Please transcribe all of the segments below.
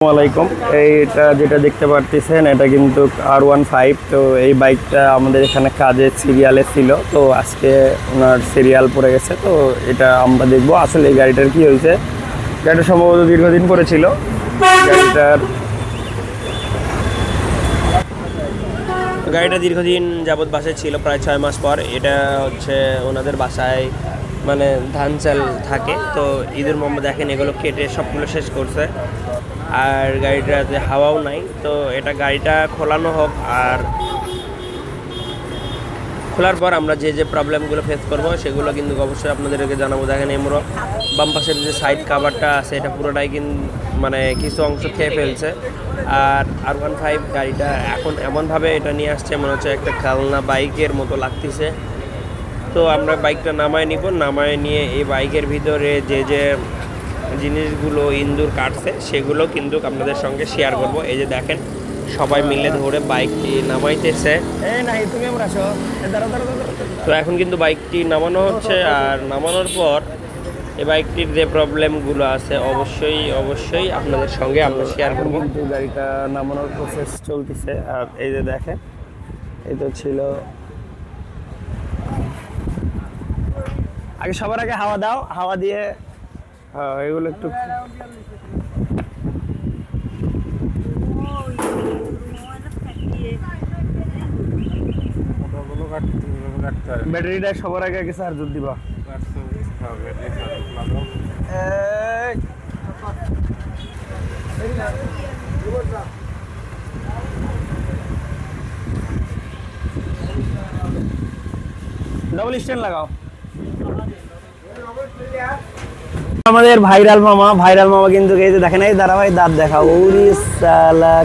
আসসালামাইকুম। এইটা যেটা দেখতে পারতেছেন এটা কিন্তু R15। তো এই বাইকটা আমাদের এখানে কাজের সিরিয়ালে ছিল, তো আজকে ওনার সিরিয়াল পড়ে গেছে। তো এটা আমরা দেখবো আসলে এই গাড়িটার কি হয়েছে। গাড়িটা সম্ভবত দীর্ঘদিন পরে ছিল। গাড়িটা দীর্ঘদিন যাবৎ বাসায় ছিল, প্রায় 6 মাস পর। এটা হচ্ছে ওনাদের বাসায় মানে ধান চাল থাকে, তো ঈদের মোহাম্মদ দেখেন এগুলো কেটে সবগুলো শেষ করছে। আর গাড়িটাতে হাওয়াও নাই, তো এটা গাড়িটা খোলানো হোক। আর খোলার পর আমরা যে যে প্রবলেমগুলো ফেস করব সেগুলো কিন্তু অবশ্যই আপনাদেরকে জানাবো। দেখেন এমরো বাম পাশের যে সাইড কাভারটা আছে এটা পুরোটাই কিন্তু মানে কিছু অংশ খেয়ে ফেলছে। আর R15 গাড়িটা এখন এমনভাবে এটা নিয়ে আসছে মনে হচ্ছে একটা খেলনা বাইকের মতো লাগতেছে। তো আমরা বাইকটা নামায় নিব, নামায় নিয়ে এই বাইকের ভিতরে যে যে জিনিসগুলো ইন্দুর কাটছে সেগুলো কিন্তু আপনাদের সঙ্গে শেয়ার করব। এই যে দেখেন সবাই মিলে ধরে বাইকটি নামাইতেছে। তো এখন কিন্তু বাইকটি নামানো হচ্ছে, আর নামানোর পর এই বাইকটির যে প্রবলেমগুলো আছে অবশ্যই অবশ্যই আপনাদের সঙ্গে আমরা শেয়ার করব। কিন্তু গাড়িটা নামানোর প্রসেস চলতেছে। আর এই যে দেখেন এই তো ছিল, আগে সবার আগে হাওয়া দাও, হাওয়া দিয়ে এগুলো একটু ব্যাটারিটা সবার আগে আগে চার্জ দিবা। ডবল স্ট্যান্ড লাগাও। আমাদের ভাইরাল মামা কিন্তু এই যে দেখেন, এই দাঁড়াবাই দাঁত দেখা ওরে সালা।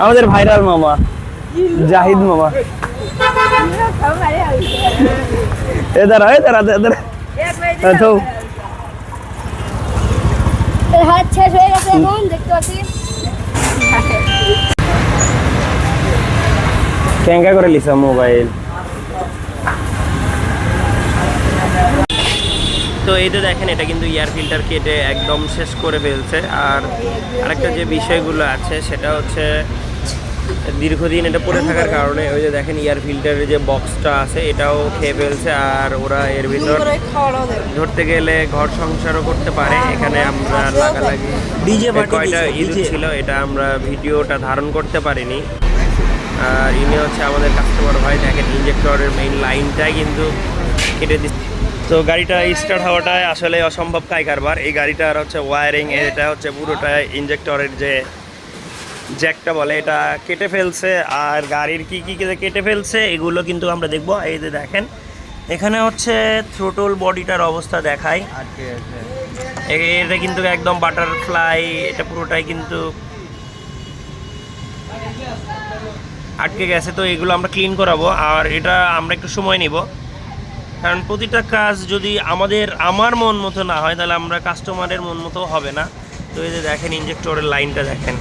আমাদের ভাইরাল মামা জাহিদ মামা, এ দাঁড়া এ দাঁড়া দাঁড়া। হাত শেষ হয়ে গেছে, এখন দেখতে পাচ্ছি ক্যাঙ্কা করে লিসা মোবাইল। তো এই তো দেখেন এটা কিন্তু এয়ার ফিল্টার কেটে একদম শেষ করে ফেলছে। আর আরেকটা যে বিষয়গুলো আছে সেটা হচ্ছে দীর্ঘদিন এটা পড়ে থাকার কারণে ওই যে দেখেন এয়ার ফিল্টারের যে বক্সটা আছে এটাও খেয়ে ফেলছে। আর ওরা এর ভিতর ধরতে গেলে ঘর সংসারও করতে পারে। এখানে আমরা লাগালাগি কয়টা ইঁদুর ছিল এটা আমরা ভিডিওটা ধারণ করতে পারিনি। আর ইনি হচ্ছে আমাদের কাস্টমার ভাই, দেখেন ইঞ্জেক্টরের মেইন লাইনটাই কিন্তু কেটে দিচ্ছে। তো গাড়িটা স্টার্ট হওয়াটাই আসলে অসম্ভব কাই কারবার। এই গাড়িটার হচ্ছে ওয়ারিং, এটা হচ্ছে পুরোটা ইঞ্জেক্টরের যে জ্যাকটা বলে এটা কেটে ফেলছে। আর গাড়ির কি কি কেটে ফেলছে এগুলো কিন্তু আমরা দেখবো। এই যে দেখেন এখানে হচ্ছে থ্রোটল বডিটার অবস্থা দেখায়, এটা কিন্তু একদম বাটারফ্লাই, এটা পুরোটাই কিন্তু আটকে গেছে। তো এগুলো আমরা ক্লিন করাবো, আর এটা আমরা একটু সময় নিব, কারণ প্রতিটা কাজ যদি আমার মন মতো না হয় তাহলে আমরা কাস্টমারের মন মতো হবে না। তো এই যে দেখেন ইঞ্জেক্টরের লাইনটা দেখেন,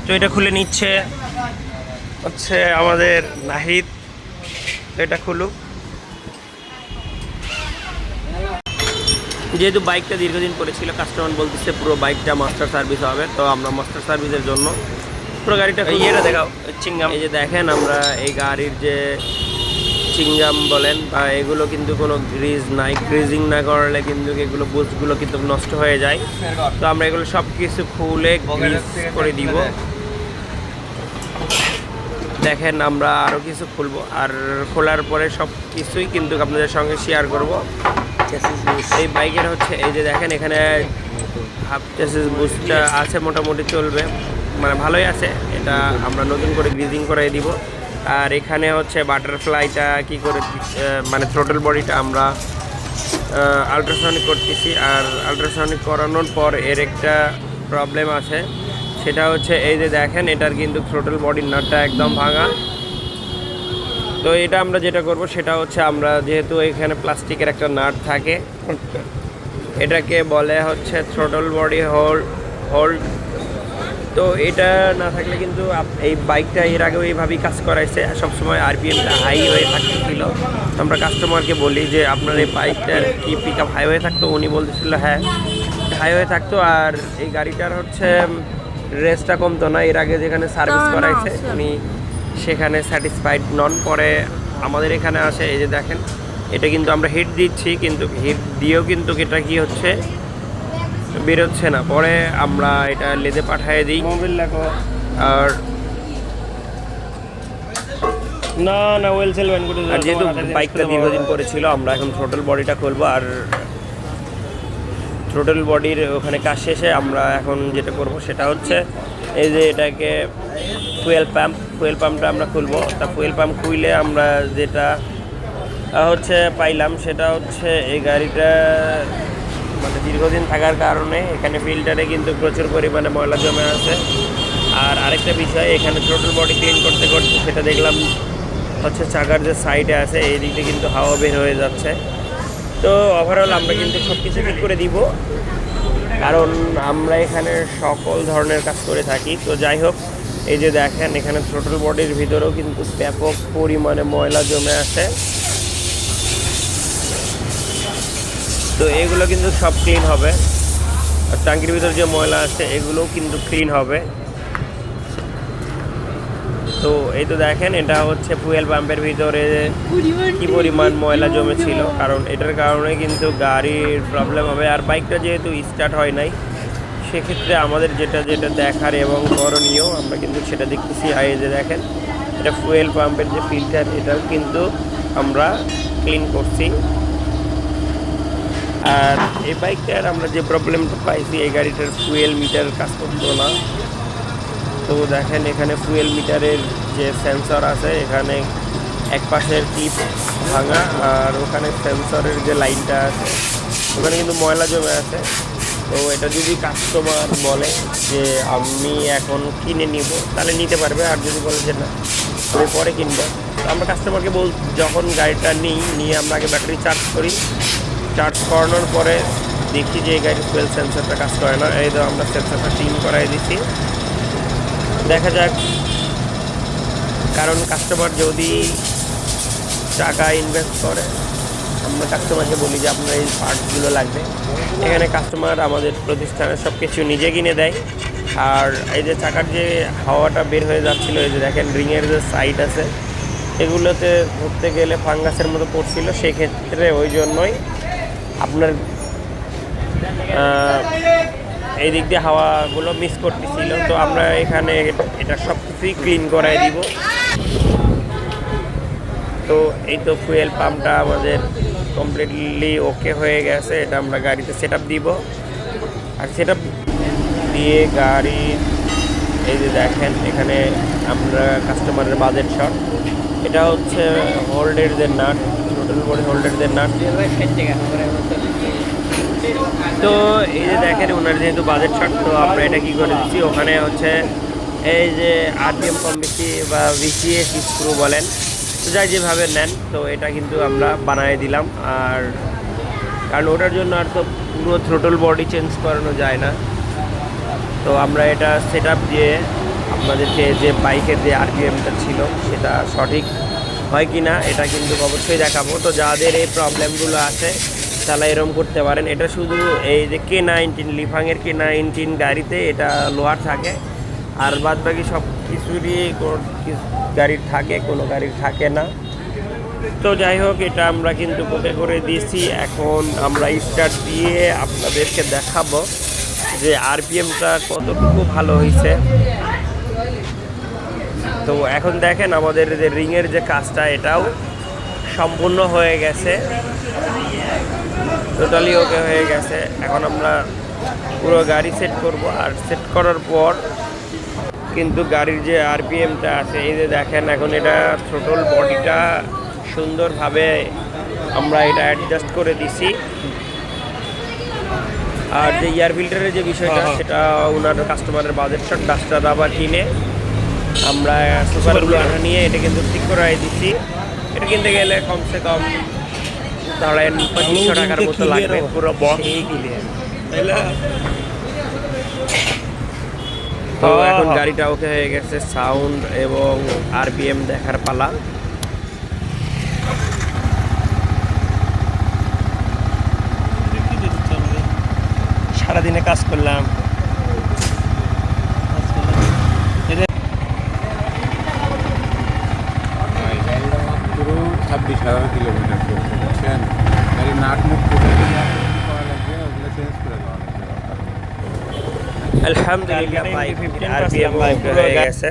তো এটা খুলে নিচ্ছে হচ্ছে আমাদের নাহিদ। তো এটা খুলুক। যেহেতু বাইকটা দীর্ঘদিন পরে ছিল, কাস্টমার বলতেছে পুরো বাইকটা মাস্টার সার্ভিস হবে, তো আমরা মাস্টার সার্ভিসের জন্য পুরো গাড়িটা ইয়েটা দেখাও চিংগাম। এই যে দেখেন আমরা এই গাড়ির যে চিংগাম বলেন বা এগুলো কিন্তু কোনো গ্রিজ নাই, গ্রিজিং না করলে কিন্তু এগুলো বুস্টগুলো কিন্তু নষ্ট হয়ে যায়। তো আমরা এগুলো সব কিছু খুলে গ্রিজ করে দিব। দেখেন আমরা আরও কিছু খুলবো, আর খোলার পরে সব কিছুই কিন্তু আপনাদের সঙ্গে শেয়ার করব। এই বাইকের হচ্ছে এই যে দেখেন এখানে হাফ চেসিস বুস্টটা আছে, মোটামুটি চলবে, মানে ভালোই আছে। এটা আমরা নতুন করে গ্রিজিং করে দিব। আর এখানে হচ্ছে বাটারফ্লাইটা কি করে মানে থ্রোটল বডিটা আমরা আলট্রাসনিক করতেছি। আর আলট্রাসনিক করানোর পর এর একটা প্রবলেম আছে, সেটা হচ্ছে এই যে দেখেন এটার কিন্তু থ্রোটল বডির নাটটা একদম ভাঙা। তো এটা আমরা যেটা করব সেটা হচ্ছে আমরা যেহেতু এখানে প্লাস্টিকের একটা নাট থাকে, এটাকে বলে হচ্ছে থ্রোটল বডি হোল্ড। তো তো এটা না থাকলে কিন্তু এই বাইকটা এর আগেও এইভাবেই কাজ করাইছে, সবসময় আরপিএমটা হাই হয়ে থাকতেছিল। আমরা কাস্টমারকে বলি যে আপনার এই বাইকটার কি পিক আপ হাই হয়ে থাকতো, উনি বলতেছিল হ্যাঁ হাই হয়ে থাকতো। আর এই গাড়িটার হচ্ছে রেসটা কমতো না, এর আগে যেখানে সার্ভিস করাইছে উনি সেখানে স্যাটিসফাইড নন। পরে আমাদের এখানে আসে, এই যে দেখেন এটা কিন্তু আমরা হিট দিচ্ছি, কিন্তু হিট দিয়েও কিন্তু এটা কি হচ্ছে বেরোচ্ছে না। পরে আমরা এটা লেদে পাঠিয়ে দিই মোবাইল লাগো। আর না না ওয়েল সেল ব্যান করে আর যেহেতু বাইকটা দীর্ঘদিন পরে ছিল, আমরা এখন থ্রোটল বডিটা খুলবো। আর থ্রোটল বডির ওখানে কাজ শেষে আমরা এখন যেটা করব সেটা হচ্ছে এই যে এটাকে ফুয়েল পাম্পটা আমরা খুলবো। তা ফুয়েল পাম্প খুইলে আমরা যেটা হচ্ছে পাইলাম সেটা হচ্ছে এই গাড়িটা মানে দীর্ঘদিন থাকার কারণে এখানে ফিল্টারে কিন্তু প্রচুর পরিমাণে ময়লা জমে আছে। আর আরেকটা বিষয়, এখানে থ্রোটল বডি ক্লিন করতে করতে সেটা দেখলাম হচ্ছে চাকার যে সাইডে আছে এই দিকটা কিন্তু হাওয়া বের হয়ে যাচ্ছে। তো ওভারঅল আমরা কিন্তু সব কিছু ঠিক করে দিব, কারণ আমরা এখানে সকল ধরনের কাজ করে থাকি। তো যাই হোক, এই যে দেখেন এখানে থ্রোটল বডির ভিতরেও কিন্তু ব্যাপক পরিমাণে ময়লা জমে আছে। তো এগুলো কিন্তু সব ক্লিন হবে, আর ট্যাঙ্কির ভিতরে যে ময়লা আছে এগুলোও কিন্তু ক্লিন হবে। তো এই তো দেখেন এটা হচ্ছে ফুয়েল পাম্পের ভিতরে কি পরিমাণ ময়লা জমেছিল, কারণ এটার কারণে কিন্তু গাড়ির প্রবলেম হবে। আর বাইকটা যেহেতু স্টার্ট হয় নাই, সেক্ষেত্রে আমাদের যেটা দেখার এবং করণীয় আমরা কিন্তু সেটা দেখতেছি। আর এই যে দেখেন এটা ফুয়েল পাম্পের যে ফিল্টার, এটাও কিন্তু আমরা ক্লিন করছি। আর এই বাইকটার আমরা যে প্রবলেমটা পাইছি, এই গাড়িটার ফুয়েল মিটার কাজ করতো না। তো দেখেন এখানে ফুয়েল মিটারের যে সেন্সর আছে, এখানে এক পাশের ক্লিপ ভাঙা, আর ওখানে সেন্সরের যে লাইনটা আছে ওখানে কিন্তু ময়লা জমে আছে। তো এটা যদি কাস্টমার বলে যে আমি এখন কিনে নিব তাহলে নিতে পারবে, আর যদি বলে যে না আমি পরে কিনবো, তো আমরা কাস্টমারকে যখন গাড়িটা নিয়ে আমরা আগে ব্যাটারি চার্জ করি। চার্জ করানোর পরে দেখি যে এই গাড়ির ফুয়েল সেন্সরটা কাজ করে না, এই তো আমরা সেন্সরটা ক্লিন করাই দিচ্ছি। দেখা যাক, কারণ কাস্টমার যদি টাকা ইনভেস্ট করে, আমরা কাস্টমারকে বলি যে আপনার এই পার্টসগুলো লাগবে। এখানে কাস্টমার আমাদের প্রতিষ্ঠানের সব কিছু নিজে কিনে দেয়। আর এই যে চাকার যে হাওয়াটা বের হয়ে যাচ্ছিল, এই যে দেখেন রিংয়ের যে সাইড আছে এগুলোতে ধরতে গেলে ফাঙ্গাসের মতো পড়ছিল, সেক্ষেত্রে ওই জন্যই আপনার এই দিক দিয়ে হাওয়াগুলো মিস করতেছিল। তো আমরা এখানে এটা সব কিছুই ক্লিন করাই দিব। তো এই তো ফুয়েল পাম্পটা আমাদের কমপ্লিটলি ওকে হয়ে গেছে, এটা আমরা গাড়িতে সেট আপ দিব। আর সেট আপ দিয়ে গাড়ি এই যে দেখেন এখানে আমরা কাস্টমারের বাজেট শট, এটা হচ্ছে হোল্ডের যে নাট, টোটাল বডি হোল্ডের যে নাট। তো এই যে দেখেন ওনার যেহেতু বাজেট শট, তো আমরা এটা কী করে দিচ্ছি, ওখানে হচ্ছে এই যে আরপিএম কম বেশি বা ভিসিএস স্ক্রু বলেন, তো যাই যেভাবে নেন, তো এটা কিন্তু আমরা বানিয়ে দিলাম। আর কারণ ওটার জন্য আর তো পুরো থ্রোটল বডি চেঞ্জ করানো যায় না, তো আমরা এটা সেট আপ দিয়ে আপনাদেরকে যে বাইকের যে আরপিএমটা ছিল সেটা সঠিক হয় কি না এটা কিন্তু অবশ্যই দেখাবো। তো যাদের এই প্রবলেমগুলো আছে তারা এরকম করতে পারেন। এটা শুধু এই যে K19 লিফাংয়ের K19 গাড়িতে এটা লোহার থাকে, আর বাদ বাকি সব কিছুরই গাড়ির থাকে, কোনো গাড়ির থাকে না। তো যাই হোক, এটা আমরা কিন্তু কোপে করে দিয়েছি। এখন আমরা স্টার্ট দিয়ে আপনাদেরকে দেখাবো যে আরপিএমটা কতটুকু ভালো হয়েছে। তো এখন দেখেন আমাদের যে রিংয়ের যে কাজটা এটাও সম্পূর্ণ হয়ে গেছে, টোটালি ওকে হয়ে গেছে। এখন আমরা পুরো গাড়ি সেট করব, আর সেট করার পর কিন্তু গাড়ির যে আরপিএমটা আছে এই যে দেখেন এখন এটা থ্রোটল বডিটা সুন্দরভাবে আমরা এটা অ্যাডজাস্ট করে দিছি। আর যে এয়ার ফিল্টারের যে বিষয়টা সেটা ওনার কাস্টমারের বাজেট শট ডাস্টার আবার কিনে আমরা সুপার গ্লুটা নিয়ে এটা কিন্তু ঠিক করাই দিচ্ছি। এটা কিনতে গেলে কমসে কম ধরেন 2500 টাকার মতো লাগবে, পুরো বক্স এই কিনে। তো এই যে দেখেন ওনার যে বাজেট শট, তো আমরা এটা সুপার গ্লুটা নিয়ে এটা কিন্তু ঠিক করাই দিচ্ছি। এটা কিনতে গেলে কমসে কম ধরেন 2500 টাকার মতো লাগবে পুরো বক্স এই কিনে। তো হ্যাঁ, এখন হ্যাঁ। গাড়িটা ওকে হয়ে গেছে, সাউন্ড এবং আরপিএম দেখার পালা। সারাদিনে কাজ করলাম। মাত্র 26,000 কিলোমিটার চলছে, বুঝছেন? গাড়ি নাট মুখ খুলে দিয়ে করা লাগবে, ওগুলো চেঞ্জ করে দেওয়া লাগবে। আলহামদুলিল্লাহ গাড়িটা বাইক MT-15 আরপিএম আসলাম ভাই, পুরো হয়ে গা- গেছে।